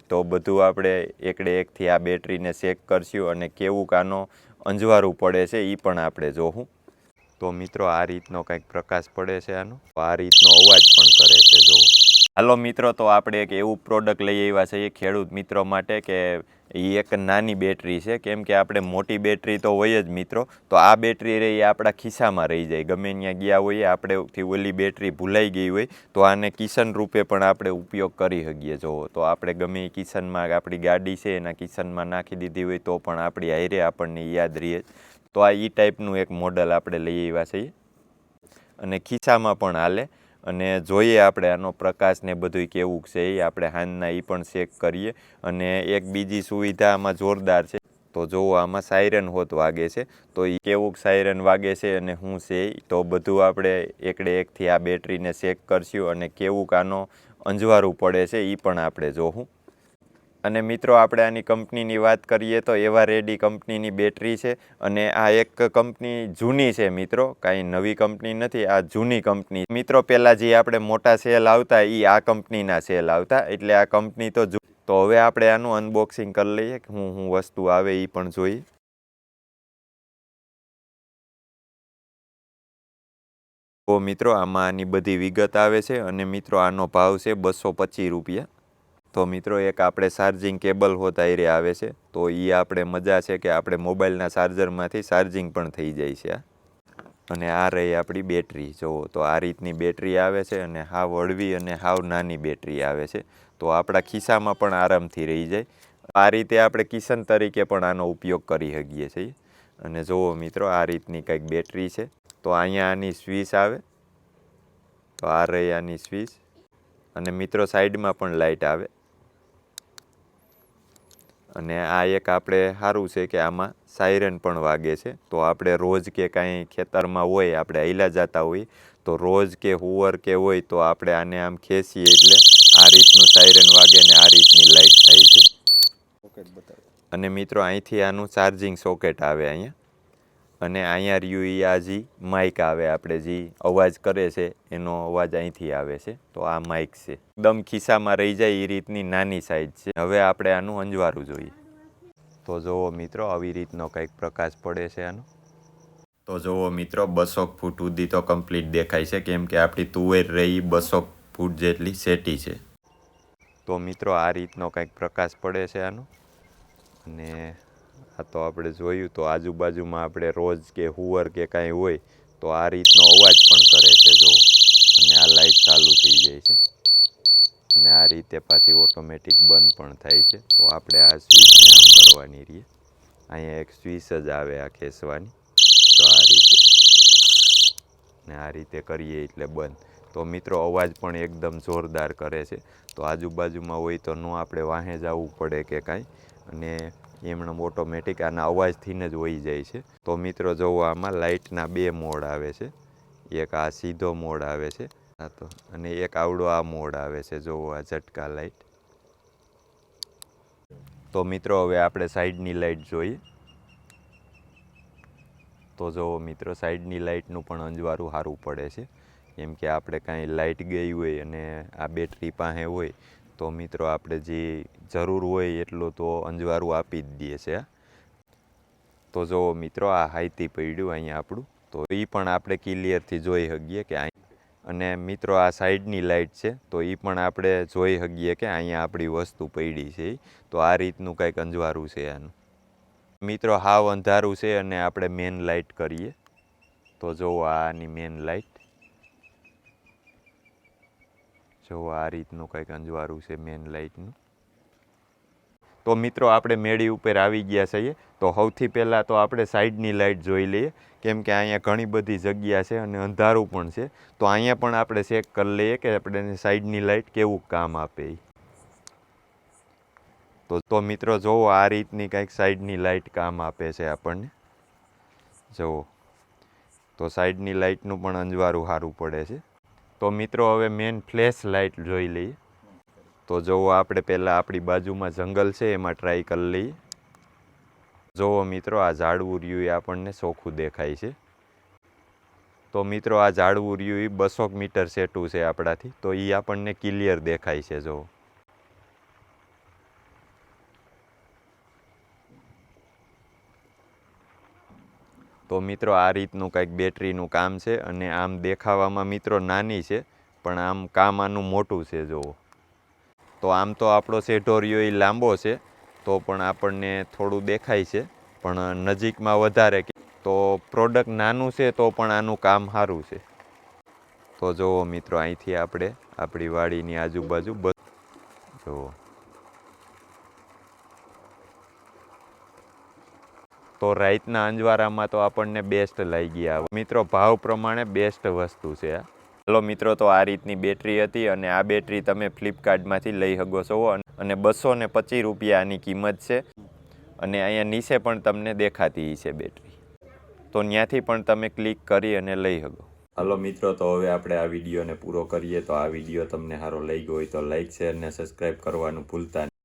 તો બધું આપણે એકડે એકથી આ બેટરીને ચેક કરશું અને કેવું આનો અંજવારું પડે છે એ પણ આપણે જોવું. તો મિત્રો આ રીતનો કંઈક પ્રકાશ પડે છે, આનો આ રીતનો અવાજ પણ કરે છે. જો હાલો મિત્રો, તો આપણે એક એવું પ્રોડક્ટ લઈ આવ્યા છીએ ખેડૂત મિત્રો માટે કે એ એક નાની બેટરી છે. કેમ કે આપણે મોટી બેટરી તો હોય જ મિત્રો, તો આ બેટરી રહી આપણા ખિસ્સામાં રહી જાય. ગમે ત્યાં ગયા હોઈએ આપણેથી ઓલી બેટરી ભૂલાઈ ગઈ હોય તો આને કિશન રૂપે પણ આપણે ઉપયોગ કરી શકીએ. જો તો આપણે ગમે એ કિશનમાં આપણી ગાડી છે એના કિશનમાં નાખી દીધી હોય તો પણ આપણી હારે આપણને યાદ રહે. તો આ એ ટાઈપનું એક મોડલ આપણે લઈ આવ્યા છીએ અને ખિસ્સામાં પણ હાલે. અને જોઈએ આપણે આનો પ્રકાશ ને બધું કેવું છે એ આપણે હાંજના એ પણ ચેક કરીએ. અને એક બીજી સુવિધા આમાં જોરદાર છે. તો જુઓ, આમાં સાયરન હોત વાગે છે. તો એ કેવું સાયરન વાગે છે અને શું છે તો બધું આપણે એકડે એકથી આ બેટરીને ચેક કરશું અને કેવું આનો અંજવારું પડે છે એ પણ આપણે જોવું. અને મિત્રો, આપણે આની કંપનીની વાત કરીએ તો એવા રેડી કંપનીની બેટરી છે. અને આ એક કંપની જૂની છે મિત્રો, કાંઈ નવી કંપની નથી, આ જૂની કંપની મિત્રો. પહેલાં જે આપણે મોટા સેલ આવતા એ આ કંપનીના સેલ આવતા, એટલે આ કંપની તો તો હવે આપણે આનું અનબોક્સિંગ કરી લઈએ કે શું વસ્તુ આવે એ પણ જોઈએ. તો મિત્રો, આમાં આની બધી વિગત આવે છે અને મિત્રો આનો ભાવ છે 225 રૂપિયા. તો મિત્રો, એક આપણે ચાર્જિંગ કેબલ હોત આયરે આવે છે. તો એ આપણે મજા છે કે આપણે મોબાઈલના ચાર્જરમાંથી ચાર્જિંગ પણ થઈ જાય છે. અને આ રહી આપણી બેટરી. જુઓ તો આ રીતની બેટરી આવે છે અને હાવ હળવી અને હાવ નાની બેટરી આવે છે. તો આપણા ખિસ્સામાં પણ આરામથી રહી જાય. આ રીતે આપણે કિશન તરીકે પણ આનો ઉપયોગ કરી શકીએ છીએ. અને જુઓ મિત્રો, આ રીતની કંઈક બેટરી છે. તો અહીંયા આની સ્વિચ આવે, તો આ રહી આની સ્વિચ. અને મિત્રો, સાઈડમાં પણ લાઇટ આવે. અને આ એક આપણે સારું છે કે આમાં સાયરન પણ વાગે છે. તો આપણે રોજ કે કાંઈ ખેતરમાં હોય, આપણે હાલ્યા જતા હોય તો રોજ કે હુવર કે હોય તો આપણે આને આમ ખેંચીએ એટલે આ રીતનું સાયરન વાગે ને આ રીતની લાઇટ થાય છે. અને મિત્રો, અહીંથી આનું ચાર્જિંગ સોકેટ આવે અહીંયા. અને અહીંયા રહ્યું એ આ જે માઇક આવે, આપણે જે અવાજ કરે છે એનો અવાજ અહીંથી આવે છે. તો આ માઇક છે, એકદમ ખિસ્સામાં રહી જાય એ રીતની નાની સાઇઝ છે. હવે આપણે આનું અંજવારું જોઈએ. તો જુઓ મિત્રો, આવી રીતનો કંઈક પ્રકાશ પડે છે આનો. તો જુઓ મિત્રો, 200 ફૂટ સુધી તો કમ્પ્લીટ દેખાય છે. કેમ કે આપણી તુવેર રહી 200 ફૂટ જેટલી સેટી છે. તો મિત્રો, આ રીતનો કંઈક પ્રકાશ પડે છે આનો. અને આ તો આપણે જોયું તો આજુબાજુમાં આપણે રોજ કે હુવર કે કાંઈ હોય તો આ રીતનો અવાજ પણ કરે છે. જુઓ, અને આ લાઇટ ચાલુ થઈ જાય છે અને આ રીતે પાછી ઓટોમેટિક બંધ પણ થાય છે. તો આપણે આ સ્વિચને આમ કરવાની રહીએ. અહીંયા એક સ્વિચ જ આવે આ ખેંચવાની. તો આ રીતે ને આ રીતે કરીએ એટલે બંધ. તો મિત્રો, અવાજ પણ એકદમ જોરદાર કરે છે. તો આજુબાજુમાં હોય તો આપણે વાહે જવું પડે કે કાંઈ. અને એમણે ઓટોમેટિક આના અવાજથી જ વહી જાય છે. તો મિત્રો, જુઓ, આમાં લાઇટના 2 મોડ આવે છે. એક આ સીધો મોડ આવે છે, હા, તો અને એક આવડો આ મોડ આવે છે. જુઓ, આ ઝટકા લાઇટ. તો મિત્રો, હવે આપણે સાઈડની લાઇટ જોઈએ. તો જુઓ મિત્રો, સાઈડની લાઇટનું પણ અંજવારું સારું પડે છે. કેમ કે આપણે કાંઈ લાઇટ ગઈ હોય અને આ બેટરી પાસે હોય તો મિત્રો, આપણે જે જરૂર હોય એટલું તો અંજવારું આપી જ દઈએ છે. તો જુઓ મિત્રો, આ હાઈથી પડ્યું અહીંયા આપણું. તો એ પણ આપણે ક્લિયરથી જોઈ શકીએ કે અને મિત્રો, આ સાઈડની લાઇટ છે તો એ પણ આપણે જોઈ શકીએ કે અહીંયા આપણી વસ્તુ પડી છે. તો આ રીતનું કંઈક અંજવારું છે આનું. મિત્રો, હાવ અંધારું છે અને આપણે મેન લાઇટ કરીએ. તો જુઓ, આની મેન લાઇટ. જુઓ, આ રીતનું કંઈક અંજવારું છે મેન લાઇટનું. તો મિત્રો, આપણે મેળી ઉપર આવી ગયા છીએ. તો સૌથી પહેલાં તો આપણે સાઈડની લાઇટ જોઈ લઈએ. કેમ કે અહીંયા ઘણી બધી જગ્યા છે અને અંધારું પણ છે. તો અહીંયા પણ આપણે ચેક કરી લઈએ કે આપણે સાઈડની લાઇટ કેવું કામ આપે. તો મિત્રો, જુઓ, આ રીતની કંઈક સાઈડની લાઇટ કામ આપે છે આપણને. જુઓ, તો સાઈડની લાઇટનું પણ અંજવારું સારું પડે છે. તો મિત્રો, હવે મેન ફ્લેશ લાઇટ જોઈ લઈએ. તો જુઓ, આપણે પહેલાં આપણી બાજુમાં જંગલ છે એમાં ટ્રાય કરી લઈએ. જુઓ મિત્રો, આ ઝાડવું રહ્યું એ આપણને ચોખ્ખું દેખાય છે. તો મિત્રો, આ ઝાડવું રહ્યું એ 200 મીટર સેટું છે આપણાથી. તો એ આપણને ક્લિયર દેખાય છે. જુઓ, તો મિત્રો આ રીતનું કંઈક બેટરીનું કામ છે અને આમ દેખાવામાં મિત્રો નાની છે પણ આમ કામ આનું મોટું છે જુઓ. તો આમ તો આપણો સેઢોરિયો એ લાંબો છે તો પણ આપણને થોડું દેખાય છે પણ નજીકમાં વધારે તો પ્રોડક્ટ નાનું છે તો પણ આનું કામ સારું છે. તો જુઓ મિત્રો અહીંથી આપણે આપણી વાડીની આજુબાજુ જુઓ. તો રાતના અંજવારામાં તો આપણને બેસ્ટ લાગી આવે મિત્રો, ભાવ પ્રમાણે બેસ્ટ વસ્તુ છે આ. ચાલો મિત્રો, તો આ રીતની બેટરી હતી અને આ બેટરી તમે ફ્લિપકાર્ટમાંથી લઈ શકો છો અને 225 રૂપિયા આની કિંમત છે અને અહીંયા નીચે પણ તમને દેખાતી છે બેટરી, તો ત્યાંથી પણ તમે ક્લિક કરી અને લઈ શકો. હાલો મિત્રો, તો હવે આપણે આ વિડીયોને પૂરો કરીએ. તો આ વિડીયો તમને સારો લાગ્યો હોય તો લાઈક, શેર અને સબસ્ક્રાઈબ કરવાનું ભૂલતા નહીં.